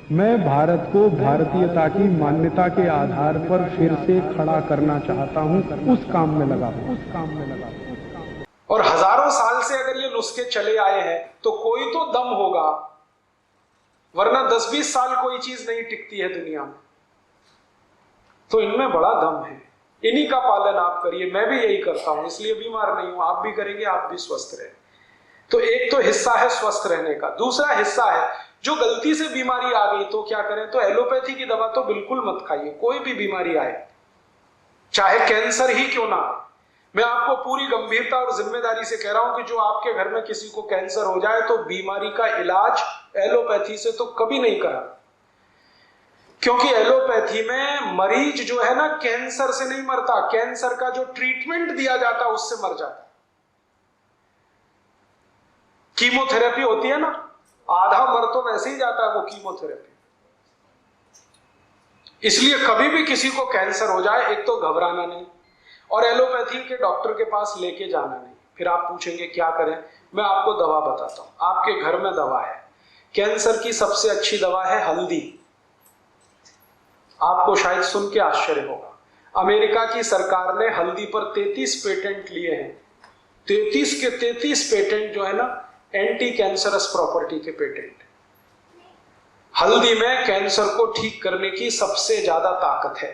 मैं भारत को भारतीयता की मान्यता के आधार पर फिर से खड़ा करना चाहता हूं, उस काम में लगा हूं। और हजारों साल से अगर ये नुस्खे चले आए हैं तो कोई तो दम होगा, वरना 10-20 साल कोई चीज नहीं टिकती है दुनिया में। तो इनमें बड़ा दम है, इन्हीं का पालन आप करिए। मैं भी यही करता हूं, इसलिए बीमार नहीं हूं। आप भी करेंगे, आप भी स्वस्थ रहे। तो एक तो हिस्सा है स्वस्थ रहने का। दूसरा हिस्सा है जो गलती से बीमारी आ गई तो क्या करें? तो एलोपैथी की दवा तो बिल्कुल मत खाइए। कोई भी बीमारी आए, चाहे कैंसर ही क्यों ना आए, मैं आपको पूरी गंभीरता और जिम्मेदारी से कह रहा हूं कि जो आपके घर में किसी को कैंसर हो जाए तो बीमारी का इलाज एलोपैथी से तो कभी नहीं करा। क्योंकि एलोपैथी में मरीज जो है ना, कैंसर से नहीं मरता, कैंसर का जो ट्रीटमेंट दिया जाता उससे मर जाता। कीमोथेरेपी होती है ना, आधा मर तो वैसे ही जाता है वो कीमोथेरेपी। इसलिए कभी भी किसी को कैंसर हो जाए, एक तो घबराना नहीं और एलोपैथी के डॉक्टर के पास लेके जाना नहीं। फिर आप पूछेंगे क्या करें? मैं आपको दवा बताता हूं। आपके घर में दवा है, कैंसर की सबसे अच्छी दवा है हल्दी। आपको शायद सुन के आश्चर्य होगा, अमेरिका की सरकार ने हल्दी पर 33 पेटेंट लिए हैं। 33 के 33 पेटेंट जो है ना, एंटी कैंसरस प्रॉपर्टी के पेटेंट। हल्दी में कैंसर को ठीक करने की सबसे ज्यादा ताकत है।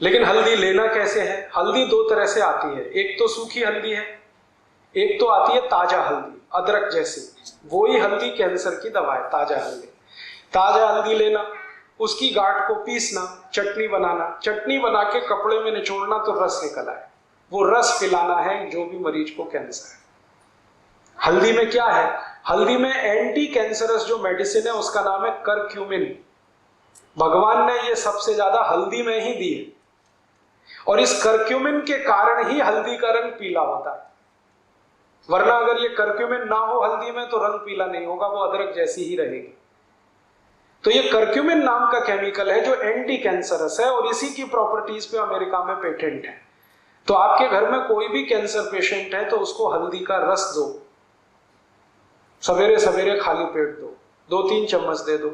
लेकिन हल्दी लेना कैसे है? हल्दी दो तरह से आती है, एक तो सूखी हल्दी है, एक तो आती है ताजा हल्दी, अदरक जैसी। वही हल्दी कैंसर की दवा है, ताजा हल्दी। ताजा हल्दी लेना, उसकी गांठ को पीसना, चटनी बनाना, चटनी बना के कपड़े में निचोड़ना तो रस निकल आए, वो रस पिलाना है जो भी मरीज को कैंसर है। हल्दी में क्या है? हल्दी में एंटी कैंसरस जो मेडिसिन है उसका नाम है करक्यूमिन। भगवान ने ये सबसे ज्यादा हल्दी में ही दी है और इस करक्यूमिन के कारण ही हल्दी का रंग पीला होता है। वरना अगर ये करक्यूमिन ना हो हल्दी में तो रंग पीला नहीं होगा, वो अदरक जैसी ही रहेगी। तो ये करक्यूमिन नाम का केमिकल है जो एंटी कैंसरस है और इसी की प्रॉपर्टीज पे अमेरिका में पेटेंट है। तो आपके घर में कोई भी कैंसर पेशेंट है तो उसको हल्दी का रस दो, सवेरे सवेरे खाली पेट दो, 2-3 चम्मच दे दो।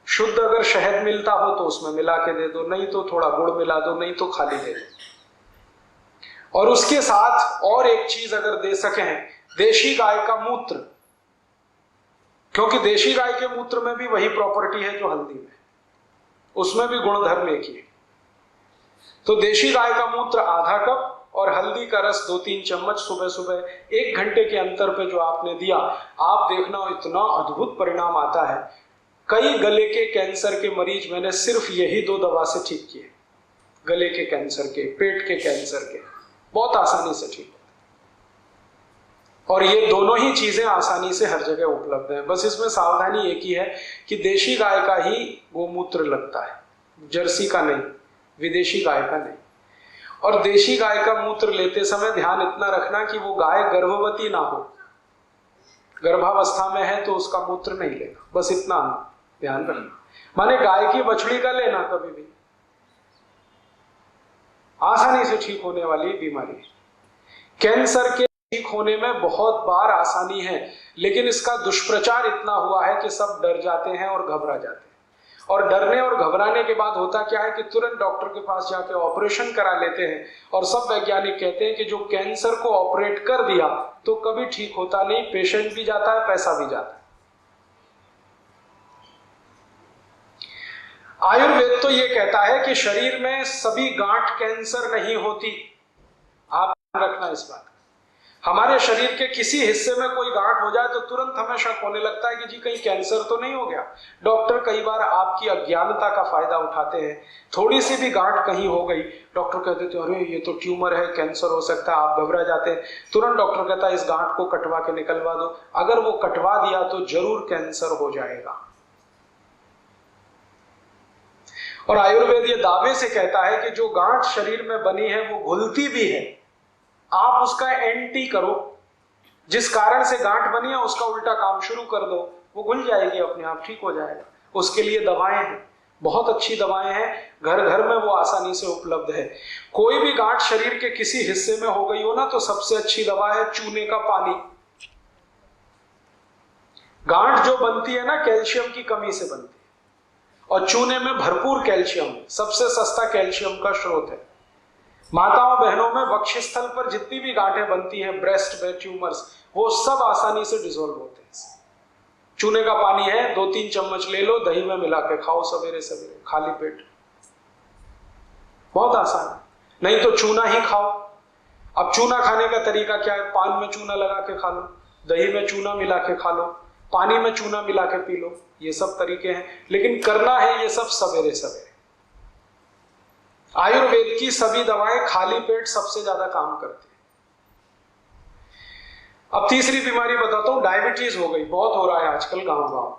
शुद्ध अगर शहद मिलता हो तो उसमें मिला के दे दो, नहीं तो थोड़ा गुड़ मिला दो, नहीं तो खाली दे दो। और उसके साथ और एक चीज अगर दे सकें, देशी गाय का मूत्र, क्योंकि देशी गाय के मूत्र में भी वही प्रॉपर्टी है जो हल्दी में, उसमें भी गुणधर्म एक ही है। तो देशी गाय का मूत्र आधा कप और हल्दी का रस 2-3 चम्मच सुबह सुबह 1 घंटे के अंतर पे जो आपने दिया, आप देखना इतना अद्भुत परिणाम आता है। कई गले के कैंसर के मरीज मैंने सिर्फ यही 2 दवा से ठीक किए, गले के कैंसर के, पेट के कैंसर के, बहुत आसानी से ठीक। और ये दोनों ही चीजें आसानी से हर जगह उपलब्ध है। बस इसमें सावधानी एक ही है कि देशी गाय का ही गोमूत्र लगता है, जर्सी का नहीं, विदेशी गाय का नहीं। और देशी गाय का मूत्र लेते समय ध्यान इतना रखना कि वो गाय गर्भवती ना हो, गर्भावस्था में है तो उसका मूत्र नहीं लेना, बस इतना ध्यान रखना। माने गाय की बछड़ी का लेना कभी भी, आसानी से ठीक होने वाली बीमारी। कैंसर के ठीक होने में बहुत बार आसानी है, लेकिन इसका दुष्प्रचार इतना हुआ है कि सब डर जाते हैं और घबरा जाते हैं। और डरने और घबराने के बाद होता क्या है कि तुरंत डॉक्टर के पास जाके ऑपरेशन करा लेते हैं। और सब वैज्ञानिक कहते हैं कि जो कैंसर को ऑपरेट कर दिया तो कभी ठीक होता नहीं, पेशेंट भी जाता है, पैसा भी जाता है। आयुर्वेद तो ये कहता है कि शरीर में सभी गांठ कैंसर नहीं होती। आप ध्यान रखना इस बात। हमारे शरीर के किसी हिस्से में कोई गांठ हो जाए तो तुरंत हमें शक होने लगता है कि जी कहीं कैंसर तो नहीं हो गया। डॉक्टर कई बार आपकी अज्ञानता का फायदा उठाते हैं। थोड़ी सी भी गांठ कहीं हो गई, डॉक्टर कहते थे अरे ये तो ट्यूमर है, कैंसर हो सकता है, आप घबरा जाते हैं। तुरंत डॉक्टर कहता है इस गांठ को कटवा के निकलवा दो। अगर वो कटवा दिया तो जरूर कैंसर हो जाएगा। और आयुर्वेद ये दावे से कहता है कि जो गांठ शरीर में बनी है वो घुलती भी है, आप उसका एंटी करो। जिस कारण से गांठ बनी है उसका उल्टा काम शुरू कर दो, वो घुल जाएगी, अपने आप ठीक हो जाएगा। उसके लिए दवाएं हैं, बहुत अच्छी दवाएं हैं, घर घर में वो आसानी से उपलब्ध है। कोई भी गांठ शरीर के किसी हिस्से में हो गई हो ना, तो सबसे अच्छी दवा है चूने का पानी। गांठ जो बनती है ना कैल्शियम की कमी से बनती है, और चूने में भरपूर कैल्शियम है, सबसे सस्ता कैल्शियम का स्रोत है। माताओं बहनों में वक्षस्थल पर जितनी भी गांठें बनती हैं, ब्रेस्ट में ट्यूमर्स, वो सब आसानी से डिसॉल्व होते हैं। चूने का पानी है, 2-3 चम्मच ले लो, दही में मिला के खाओ सवेरे सवेरे खाली पेट, बहुत आसान है। नहीं तो चूना ही खाओ। अब चूना खाने का तरीका क्या है? पान में चूना लगा के खा लो, दही में चूना मिला के खा लो, पानी में चूना मिला के पी लो, ये सब तरीके हैं। लेकिन करना है ये सब सवेरे सवेरे। आयुर्वेद की सभी दवाएं खाली पेट सबसे ज्यादा काम करती है। अब तीसरी बीमारी बताता हूं, डायबिटीज हो गई, बहुत हो रहा है आजकल गांव गांव।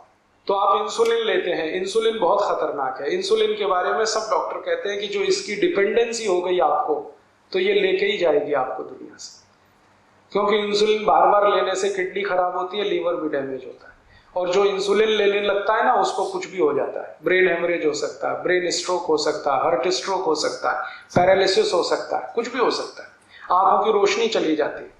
तो आप इंसुलिन लेते हैं, इंसुलिन बहुत खतरनाक है। इंसुलिन के बारे में सब डॉक्टर कहते हैं कि जो इसकी डिपेंडेंसी हो गई आपको, तो ये लेके ही जाएगी आपको दुनिया से, क्योंकि इंसुलिन बार बार लेने से किडनी खराब होती है, लीवर भी डैमेज होता है, और जो इंसुलिन लेने लगता है ना उसको कुछ भी हो जाता है। ब्रेन हेमरेज हो सकता है, ब्रेन स्ट्रोक हो सकता है, हार्ट स्ट्रोक हो सकता है, पैरालिसिस हो सकता है, कुछ भी हो सकता है, आंखों की रोशनी चली जाती है।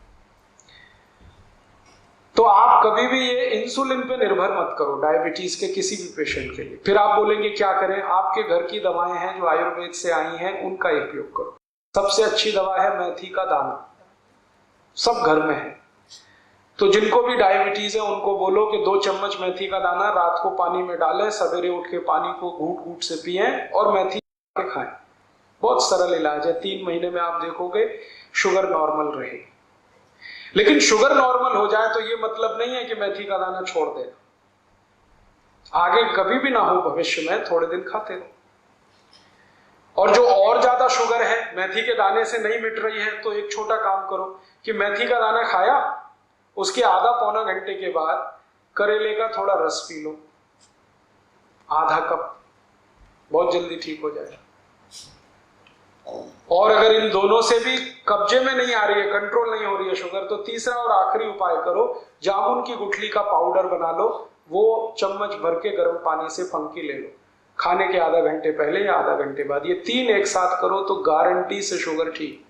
तो आप कभी भी ये इंसुलिन पे निर्भर मत करो डायबिटीज के किसी भी पेशेंट के लिए। फिर आप बोलेंगे क्या करें? आपके घर की दवाएं हैं जो आयुर्वेद से आई हैं, उनका उपयोग करो। सबसे अच्छी दवा है मेथी का दाना, सब घर में है। तो जिनको भी डायबिटीज है उनको बोलो कि 2 चम्मच मेथी का दाना रात को पानी में डालें, सवेरे उठ के पानी को घूट घूट से पिएं और मेथी के खाएं। बहुत सरल इलाज है, 3 महीने में आप देखोगे शुगर नॉर्मल रहेगी। लेकिन शुगर नॉर्मल हो जाए तो ये मतलब नहीं है कि मेथी का दाना छोड़ देना, आगे कभी भी ना हो भविष्य में, थोड़े दिन खाते रहो। और जो और ज्यादा शुगर है, मेथी के दाने से नहीं मिट रही है, तो एक छोटा काम करो कि मेथी का दाना खाया, उसके आधा पौना घंटे के बाद करेले का थोड़ा रस पी लो, आधा कप, बहुत जल्दी ठीक हो जाएगा। और अगर इन दोनों से भी कब्जे में नहीं आ रही है, कंट्रोल नहीं हो रही है शुगर, तो तीसरा और आखिरी उपाय करो, जामुन की गुठली का पाउडर बना लो, वो चम्मच भर के गर्म पानी से फंकी ले लो, खाने के आधा घंटे पहले या आधा घंटे बाद। ये 3 एक साथ करो तो गारंटी से शुगर ठीक।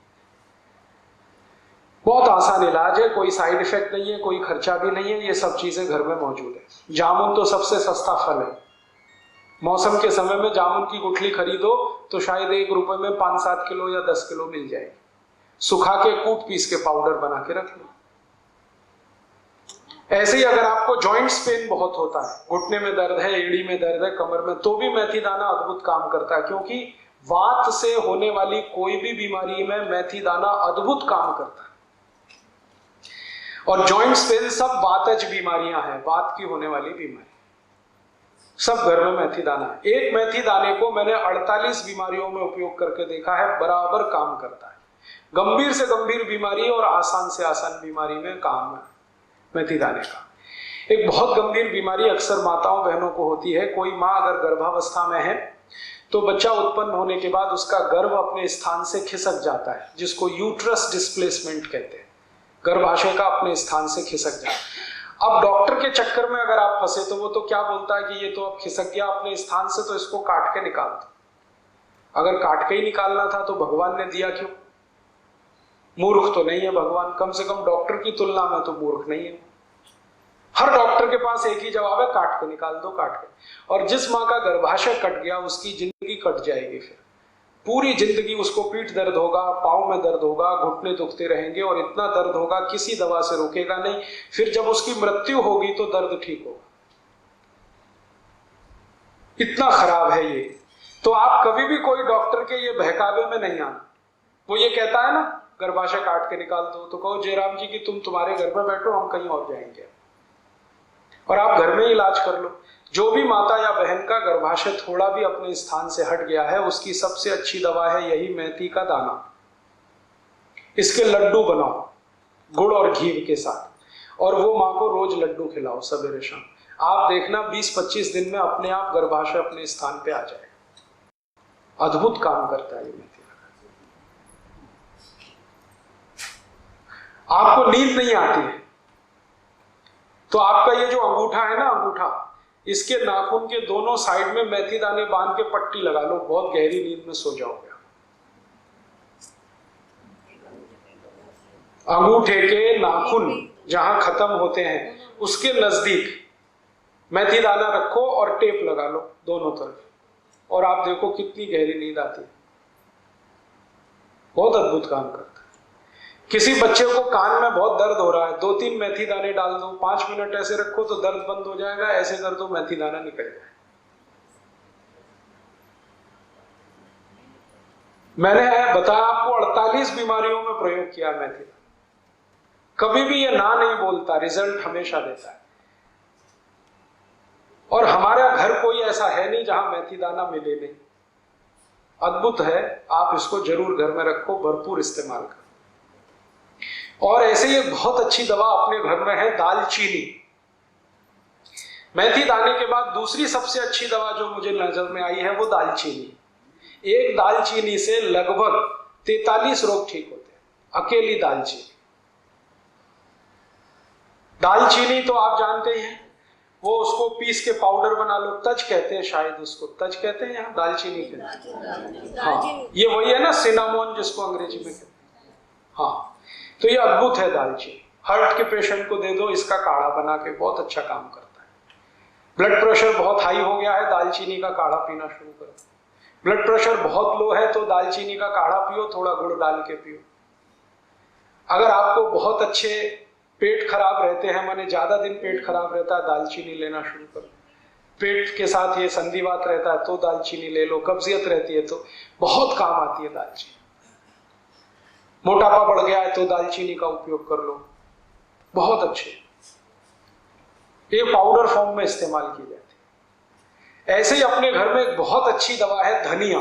बहुत आसान इलाज है, कोई साइड इफेक्ट नहीं है, कोई खर्चा भी नहीं है, ये सब चीजें घर में मौजूद है। जामुन तो सबसे सस्ता फल है, मौसम के समय में जामुन की गुठली खरीदो तो शायद 1 रुपए में 5-7 किलो या 10 किलो मिल जाएगी। सुखा के कूट पीस के पाउडर बना के रख लो। ऐसे ही अगर आपको जॉइंट्स पेन बहुत होता है, घुटने में दर्द है, एड़ी में दर्द है, कमर में, तो भी मेथी दाना अद्भुत काम करता है, क्योंकि वात से होने वाली कोई भी बीमारी में मेथी दाना अद्भुत काम करता है। और जॉइंट्स पेन सब वातज बीमारियां हैं, वात की होने वाली बीमारी, सब घर में मेथी दाना है। एक मेथी दाने को मैंने 48 बीमारियों में उपयोग करके देखा है, बराबर काम करता है। गंभीर से गंभीर बीमारी और आसान से आसान बीमारी में काम है मेथी दाने का। एक बहुत गंभीर बीमारी अक्सर माताओं बहनों को होती है। कोई माँ अगर गर्भावस्था में है तो बच्चा उत्पन्न होने के बाद उसका गर्भ अपने स्थान से खिसक जाता है, जिसको यूट्रस डिस्प्लेसमेंट कहते हैं, गर्भाशय का अपने स्थान से खिसक जाता है। अब डॉक्टर के चक्कर में अगर आप फंसे तो वो तो क्या बोलता है कि ये तो अब खिसक गया अपने स्थान से, तो इसको काट के निकाल दो। अगर काट के ही निकालना था तो भगवान ने दिया क्यों? मूर्ख तो नहीं है भगवान, कम से कम डॉक्टर की तुलना में तो मूर्ख नहीं है। हर डॉक्टर के पास एक ही जवाब है, काट के निकाल दो, काट के। और जिस माँ का गर्भाशय कट गया उसकी जिंदगी कट जाएगी, फिर पूरी जिंदगी उसको पीठ दर्द होगा, पाँव में दर्द होगा, घुटने दुखते रहेंगे, और इतना दर्द होगा किसी दवा से रोकेगा नहीं। फिर जब उसकी मृत्यु होगी तो दर्द ठीक होगा, इतना खराब है ये। तो आप कभी भी कोई डॉक्टर के ये बहकावे में नहीं आना। वो ये कहता है ना गर्भाशय काट के निकाल दो, तो कहो जयराम जी कि तुम तुम्हारे घर में बैठो, हम कहीं और जाएंगे, और आप घर में ही इलाज कर लो। जो भी माता या बहन का गर्भाशय थोड़ा भी अपने स्थान से हट गया है, उसकी सबसे अच्छी दवा है यही मेथी का दाना। इसके लड्डू बनाओ गुड़ और घी के साथ, और वो माँ को रोज लड्डू खिलाओ सवेरे शाम। आप देखना 20-25 दिन में अपने आप गर्भाशय अपने स्थान पे आ जाएगा। अद्भुत काम करता है ये मेथी। आपको नींद नहीं आती है तो आपका ये जो अंगूठा है ना, अंगूठा, इसके नाखून के दोनों साइड में मेथी दाने बांध के पट्टी लगा लो, बहुत गहरी नींद में सो जाओगे। अंगूठे के नाखून जहां खत्म होते हैं उसके नजदीक मेथी दाना रखो और टेप लगा लो दोनों तरफ, और आप देखो कितनी गहरी नींद आती है। बहुत अद्भुत काम करता है। किसी बच्चे को कान में बहुत दर्द हो रहा है, 2-3 मेथी दाने डाल दो, 5 मिनट ऐसे रखो तो दर्द बंद हो जाएगा, ऐसे कर दो मेथी दाना निकल जाए। मैंने बताया आपको 48 बीमारियों में प्रयोग किया मेथी दाना, कभी भी ये ना नहीं बोलता, रिजल्ट हमेशा देता है। और हमारा घर कोई ऐसा है नहीं जहां मेथी दाना मिले नहीं, अद्भुत है। आप इसको जरूर घर में रखो, भरपूर इस्तेमाल करो। और ऐसे ही एक बहुत अच्छी दवा अपने घर में है दालचीनी। मेथी दाने के बाद दूसरी सबसे अच्छी दवा जो मुझे नजर में आई है वो दालचीनी। एक दालचीनी से लगभग 43 रोग ठीक होते हैं, अकेली दालचीनी। दालचीनी तो आप जानते ही हैं, वो उसको पीस के पाउडर बना लो, तज कहते हैं, शायद उसको तज कहते हैं, यहाँ दालचीनी कहते हैं। हाँ, ये वही है ना सिनामोन जिसको अंग्रेजी में कहते हैं। हाँ, तो ये अद्भुत है दालचीनी। हार्ट के पेशेंट को दे दो, इसका काढ़ा बना के, बहुत अच्छा काम करता है। ब्लड प्रेशर बहुत हाई हो गया है, दालचीनी का काढ़ा पीना शुरू करो। ब्लड प्रेशर बहुत लो है तो दालचीनी का काढ़ा पियो, थोड़ा गुड़ डाल के पियो। अगर आपको बहुत अच्छे पेट खराब रहते हैं, माने ज्यादा दिन पेट खराब रहता है, दालचीनी लेना शुरू करो। पेट के साथ ये संधिवात रहता है तो दालचीनी ले लो, कब्जियत रहती है तो बहुत काम आती है दालचीनी। मोटापा बढ़ गया है तो दालचीनी का उपयोग कर लो, बहुत अच्छे। ये पाउडर फॉर्म में इस्तेमाल की जाती है। ऐसे ही अपने घर में एक बहुत अच्छी दवा है धनिया।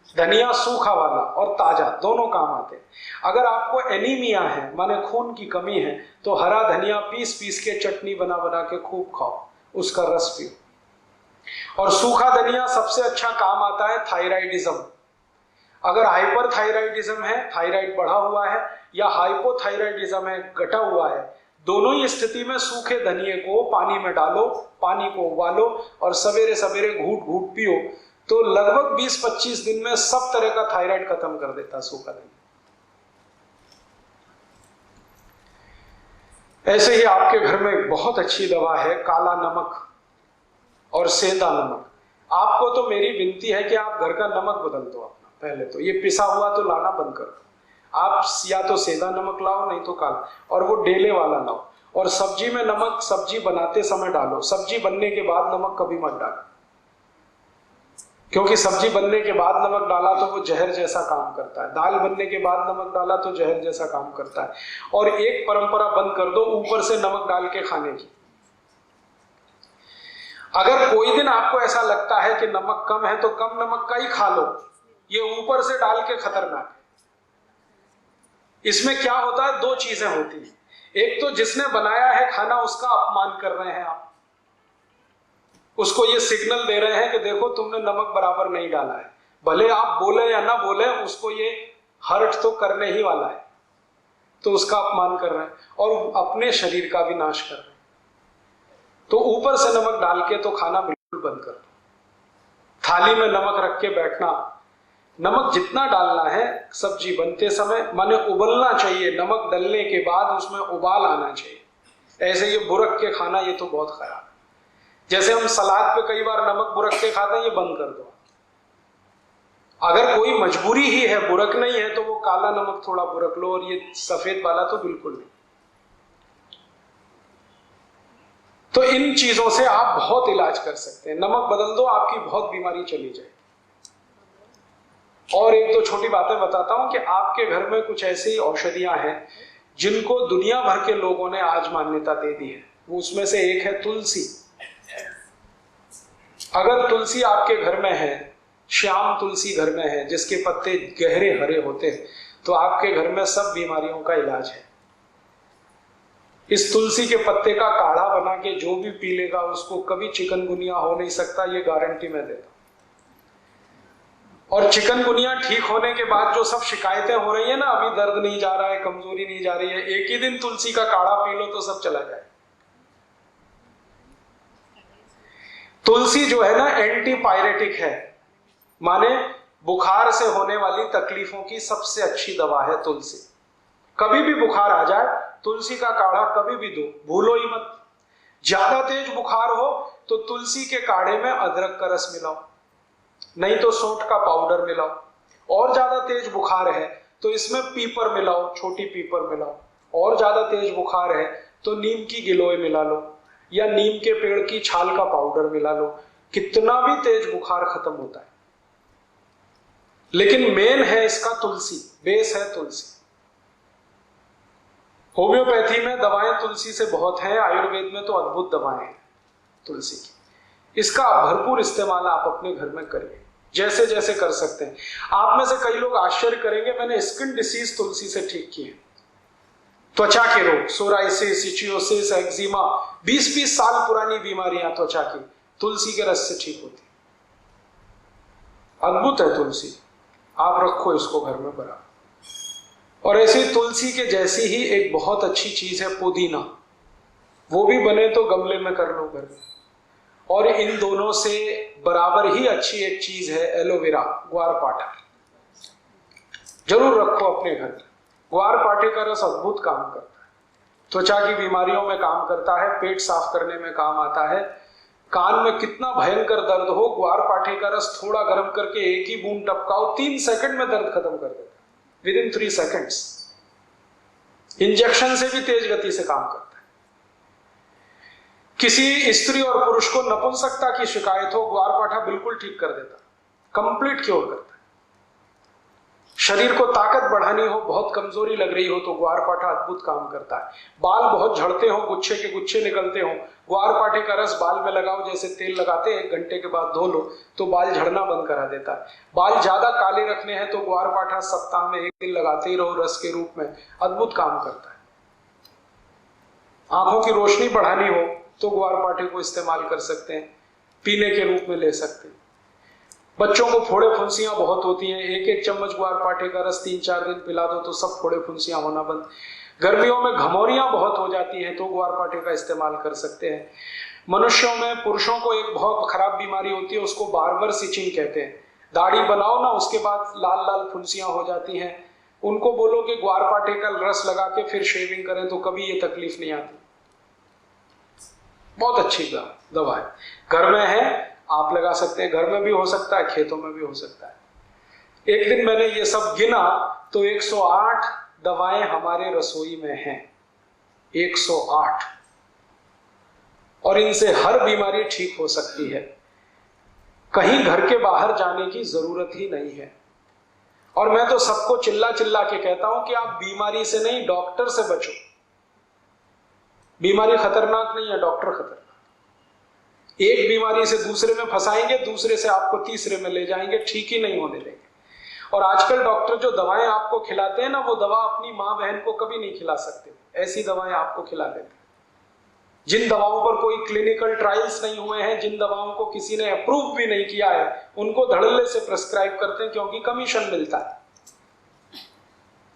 धनिया सूखा वाला और ताजा दोनों काम आते हैं। अगर आपको एनीमिया है, माने खून की कमी है, तो हरा धनिया पीस पीस के चटनी बना बना के खूब खाओ, उसका रस पियो। और सूखा धनिया सबसे अच्छा काम आता है थायराइडिज्म। अगर हाइपरथायराइडिज्म है, थायराइड बढ़ा हुआ है, या हाइपोथायराइडिज्म है, घटा हुआ है, दोनों ही स्थिति में सूखे धनिये को पानी में डालो, पानी को उबालो और सवेरे सवेरे घूट घूट पियो, तो लगभग 20-25 दिन में सब तरह का थायराइड खत्म कर देता सूखा धनिया। ऐसे ही आपके घर में बहुत अच्छी दवा है काला नमक और सेंधा नमक। आपको तो मेरी विनती है कि आप घर का नमक बदल दो अपना। पहले तो ये पिसा हुआ तो लाना बंद कर दो, आप या तो सेंधा नमक लाओ नहीं तो काला, और वो डेले वाला लाओ। और सब्जी में नमक सब्जी बनाते समय डालो, सब्जी बनने के बाद नमक कभी मत डालो, क्योंकि सब्जी बनने के बाद नमक डाला तो वो जहर जैसा काम करता है। दाल बनने के बाद नमक डाला तो जहर जैसा काम करता है। और एक परंपरा बंद कर दो ऊपर से नमक डाल के खाने की। अगर कोई दिन आपको ऐसा लगता है कि नमक कम है तो कम नमक का ही खा लो, ये ऊपर से डाल के खतरनाक है। इसमें क्या होता है, दो चीजें होती हैं। एक तो जिसने बनाया है खाना उसका अपमान कर रहे हैं आप, उसको ये सिग्नल दे रहे हैं कि देखो तुमने नमक बराबर नहीं डाला है। भले आप बोले या ना बोले, उसको ये हर्ट तो करने ही वाला है, तो उसका अपमान कर रहे हैं और अपने शरीर का भी नाश कर रहे हैं। तो ऊपर से नमक डाल के तो खाना बिल्कुल बंद कर दो। थाली में नमक रख के बैठना, नमक जितना डालना है सब्जी बनते समय, माने उबलना चाहिए, नमक डलने के बाद उसमें उबाल आना चाहिए। ऐसे ये बुरक के खाना, ये तो बहुत खराब है। जैसे हम सलाद पे कई बार नमक बुरक के खाते हैं, ये बंद कर दो। अगर कोई मजबूरी ही है, बुरक नहीं है, तो वो काला नमक थोड़ा बुरक लो, और ये सफेद वाला तो बिल्कुल नहीं। तो इन चीजों से आप बहुत इलाज कर सकते हैं। नमक बदल दो, आपकी बहुत बीमारी चली जाए। और एक दो छोटी बातें बताता हूं कि आपके घर में कुछ ऐसी औषधियां हैं जिनको दुनिया भर के लोगों ने आज मान्यता दे दी है। वो उसमें से एक है तुलसी। अगर तुलसी आपके घर में है, श्याम तुलसी घर में है जिसके पत्ते गहरे हरे होते हैं, तो आपके घर में सब बीमारियों का इलाज है। इस तुलसी के पत्ते का काढ़ा बना के जो भी पी लेगा उसको कभी चिकनगुनिया हो नहीं सकता, ये गारंटी मैं देता हूं। और चिकनगुनिया ठीक होने के बाद जो सब शिकायतें हो रही है ना, अभी दर्द नहीं जा रहा है, कमजोरी नहीं जा रही है, एक ही दिन तुलसी का काढ़ा पी लो तो सब चला जाए। तुलसी जो है ना एंटीपायरेटिक है, माने बुखार से होने वाली तकलीफों की सबसे अच्छी दवा है तुलसी। कभी भी बुखार आ जाए तुलसी का काढ़ा कभी भी दो, भूलो ही मत। ज्यादा तेज बुखार हो तो तुलसी के काढ़े में अदरक का रस मिलाओ, नहीं तो सौंठ का पाउडर मिलाओ। और ज्यादा तेज बुखार है तो इसमें पीपर मिलाओ, छोटी पीपर मिलाओ। और ज्यादा तेज बुखार है तो नीम की गिलोय मिला लो या नीम के पेड़ की छाल का पाउडर मिला लो। कितना भी तेज बुखार खत्म होता है। लेकिन मेन है इसका तुलसी, बेस है तुलसी। होम्योपैथी में दवाएं तुलसी से बहुत हैं, आयुर्वेद में तो अद्भुत दवाएं हैं तुलसी की। इसका भरपूर इस्तेमाल आप अपने घर में करिए, जैसे जैसे कर सकते हैं। आप में से कई लोग आश्चर्य करेंगे, मैंने स्किन डिसीज तुलसी से ठीक किए। त्वचा के रोग, सोराइसिस, इचियोसिस, एक्जिमा, 20-20 साल पुरानी बीमारियां त्वचा की तुलसी के रस से ठीक होती। अद्भुत है तुलसी, आप रखो इसको घर में बराबर। और ऐसे तुलसी के जैसी ही एक बहुत अच्छी चीज है पुदीना, वो भी बने तो गमले में कर लो घर में। और इन दोनों से बराबर ही अच्छी एक चीज है एलोवेरा, ग्वारपाठा। जरूर रखो अपने घर में। ग्वारपाठे का रस अद्भुत काम करता है, त्वचा की बीमारियों में काम करता है, पेट साफ करने में काम आता है। कान में कितना भयंकर दर्द हो, ग्वारपाठे का रस थोड़ा गर्म करके एक ही बूंद टपकाओ, 3 सेकंड में दर्द खत्म कर देता है, विद इन 3 सेकंड्स। इंजेक्शन से भी तेज गति से काम करता है। किसी स्त्री और पुरुष को नपुंसकता की शिकायत हो, ग्वारपाठा बिल्कुल ठीक कर देता, कंप्लीट क्योर करता है। शरीर को ताकत बढ़ानी हो, बहुत कमजोरी लग रही हो तो ग्वारपाठा अद्भुत काम करता है। बाल बहुत झड़ते हो, गुच्छे के गुच्छे निकलते हो, ग्वारपाठे का रस बाल में लगाओ, जैसे तेल लगाते हैं, 1 घंटे के बाद धो लो तो बाल झड़ना बंद करा देता है। बाल ज्यादा काले रखने हैं तो ग्वारपाठा सप्ताह में 1 दिन लगाते ही रहो रस के रूप में, अद्भुत काम करता है। आंखों की रोशनी बढ़ानी हो तो ग्वारपाठे को इस्तेमाल कर सकते हैं, पीने के रूप में ले सकते हैं। बच्चों को फोड़े फुंसियां बहुत होती हैं, 1-1 चम्मच ग्वारपाठे का रस 3-4 दिन पिला दो तो सब फोड़े फुंसियां होना बंद। गर्मियों में घमौरियां बहुत हो जाती हैं तो ग्वारपाठे का इस्तेमाल कर सकते हैं। मनुष्यों में, पुरुषों को एक बहुत खराब बीमारी होती है, उसको बार्बर सिचिंग कहते हैं। दाढ़ी बनाओ ना, उसके बाद लाल लाल फुंसियां हो जाती हैं, उनको बोलो कि ग्वारपाठे का रस लगा के फिर शेविंग करें तो कभी ये तकलीफ नहीं आती। बहुत अच्छी दवा है, घर में है, आप लगा सकते हैं। घर में भी हो सकता है, खेतों में भी हो सकता है। एक दिन मैंने ये सब गिना तो 108 दवाएं हमारे रसोई में हैं, 108। और इनसे हर बीमारी ठीक हो सकती है, कहीं घर के बाहर जाने की जरूरत ही नहीं है। और मैं तो सबको चिल्ला चिल्ला के कहता हूं कि आप बीमारी से नहीं, डॉक्टर से बचो। बीमारी खतरनाक नहीं है, डॉक्टर खतरनाक। एक बीमारी से दूसरे में फंसाएंगे, दूसरे से आपको तीसरे में ले जाएंगे, ठीक ही नहीं होने देंगे। और आजकल डॉक्टर जो दवाएं आपको खिलाते हैं ना, वो दवा अपनी माँ बहन को कभी नहीं खिला सकते, ऐसी दवाएं आपको खिला देते हैं। जिन दवाओं पर कोई क्लिनिकल ट्रायल्स नहीं हुए हैं, जिन दवाओं को किसी ने अप्रूव भी नहीं किया है, उनको धड़ल्ले से प्रेस्क्राइब करते हैं, क्योंकि कमीशन मिलता है।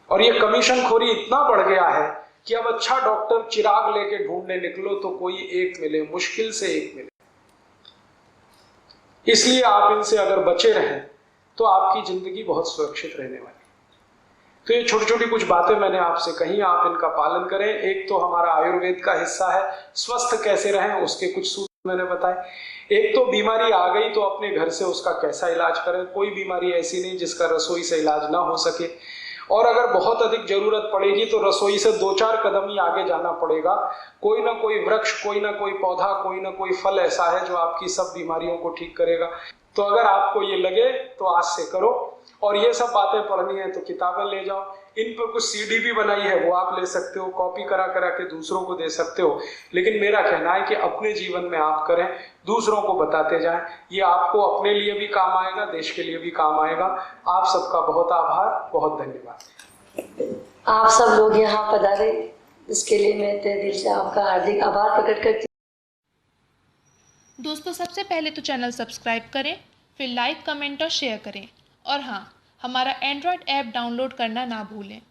और ये कमीशन खोरी इतना बढ़ गया है कि अब अच्छा डॉक्टर चिराग लेके ढूंढने निकलो तो कोई एक मिले, मुश्किल से एक मिले। इसलिए आप इनसे अगर बचे रहें तो आपकी जिंदगी बहुत सुरक्षित रहने वाली। तो ये छोटी छोटी कुछ बातें मैंने आपसे कही, आप इनका पालन करें। एक तो हमारा आयुर्वेद का हिस्सा है, स्वस्थ कैसे रहें उसके कुछ सूत्र मैंने बताए। एक तो बीमारी आ गई तो अपने घर से उसका कैसा इलाज करें। कोई बीमारी ऐसी नहीं जिसका रसोई से इलाज ना हो सके, और अगर बहुत अधिक जरूरत पड़ेगी तो रसोई से 2-4 कदम ही आगे जाना पड़ेगा। कोई ना कोई वृक्ष, कोई ना कोई पौधा, कोई ना कोई फल ऐसा है जो आपकी सब बीमारियों को ठीक करेगा। तो अगर आपको ये लगे तो आज से करो। और ये सब बातें पढ़नी है तो किताबें ले जाओ, इन पर कुछ सीडी भी बनाई है, वो आप ले सकते हो, कॉपी करा करा के दूसरों को दे सकते हो। लेकिन मेरा कहना है कि अपने जीवन में आप करें, दूसरों को बताते जाएं, ये आपको अपने लिए भी काम आएगा, देश के लिए भी काम आएगा। आप सबका बहुत आभार, बहुत धन्यवाद। आप सब लोग यहाँ पधारे, इसके लिए मैं तहे दिल से आपका हार्दिक आभार प्रकट करती हूँ। दोस्तों, सबसे पहले तो चैनल सब्सक्राइब करें, फिर लाइक, कमेंट और शेयर करें। और हाँ, हमारा एंड्रॉयड ऐप डाउनलोड करना ना भूलें।